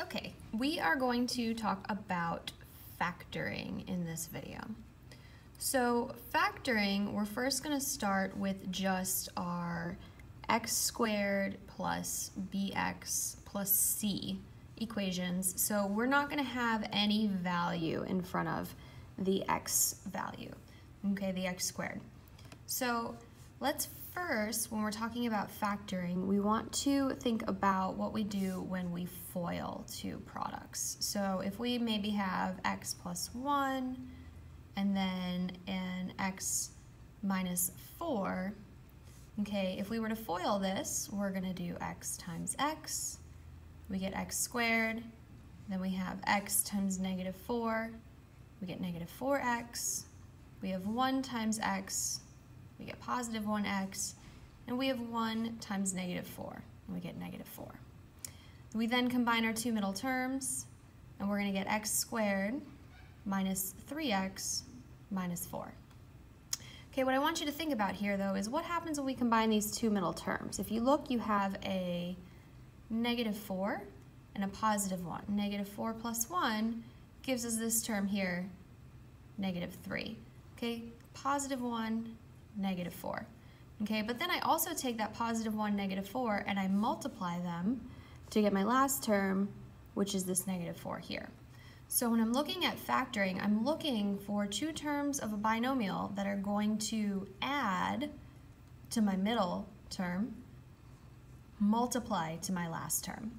Okay, we are going to talk about factoring in this video. So factoring, we're first going to start with just our x squared plus bx plus c equations. So we're not going to have any value in front of the x value, okay, the x squared. So let's first, when we're talking about factoring, we want to think about what we do when we FOIL two products. So if we maybe have x plus 1 and then an x minus 4, okay, if we were to FOIL this, we're going to do x times x. We get x squared. Then we have x times negative 4. We get negative 4x. We have 1 times x. We get positive 1x. And we have 1 times negative 4. And we get negative 4. We then combine our two middle terms. And we're going to get x squared minus 3x minus 4. Okay, what I want you to think about here, though, is what happens when we combine these two middle terms. If you look, you have a negative 4 and a positive 1. Negative 4 plus 1 gives us this term here, negative 3. Okay, positive 1, negative 4. Okay, but then I also take that positive 1, negative 4, and I multiply them to get my last term, which is this negative 4 here. So when I'm looking at factoring, I'm looking for two terms of a binomial that are going to add to my middle term, multiply to my last term.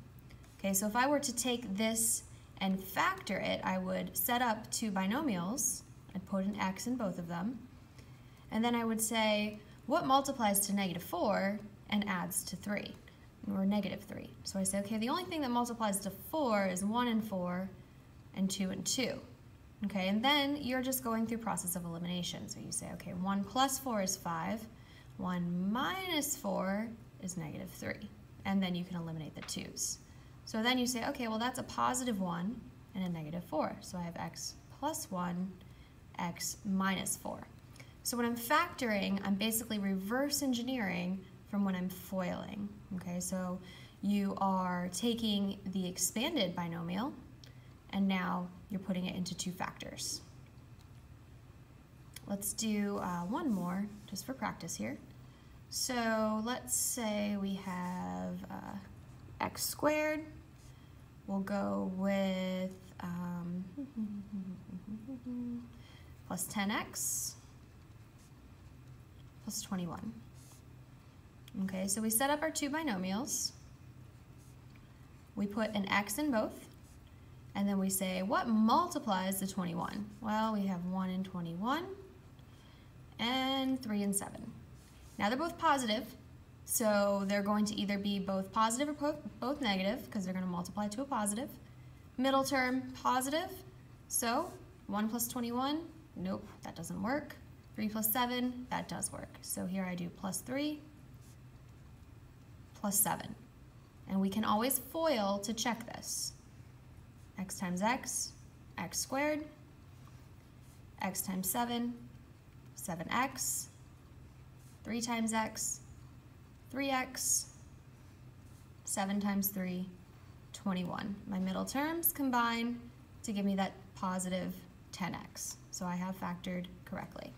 Okay, so if I were to take this and factor it, I would set up two binomials. I'd put an x in both of them. And then I would say, what multiplies to negative 4 and adds to 3, or negative 3? So I say, okay, the only thing that multiplies to 4 is 1 and 4, and 2 and 2. Okay, and then you're just going through process of elimination. So you say, okay, 1 plus 4 is 5, 1 minus 4 is negative 3. And then you can eliminate the 2's. So then you say, okay, well, that's a positive 1 and a negative 4. So I have x plus 1, x minus 4. So when I'm factoring, I'm basically reverse engineering from when I'm FOILing. Okay, so you are taking the expanded binomial, and now you're putting it into two factors. Let's do one more, just for practice here. So let's say we have x squared. We'll go with plus 10x plus 21. Okay, so we set up our two binomials. We put an x in both. And then we say, what multiplies to 21? Well, we have 1 and 21, and 3 and 7. Now they're both positive, so they're going to either be both positive or both negative, because they're going to multiply to a positive. Middle term, positive, so 1 plus 21, nope, that doesn't work. 3 plus 7, that does work. So here I do plus 3, plus 7. And we can always FOIL to check this. X times x, x squared, x times 7, 7x, 3 times x, 3x, 7 times 3, 21. My middle terms combine to give me that positive 10x. So I have factored correctly.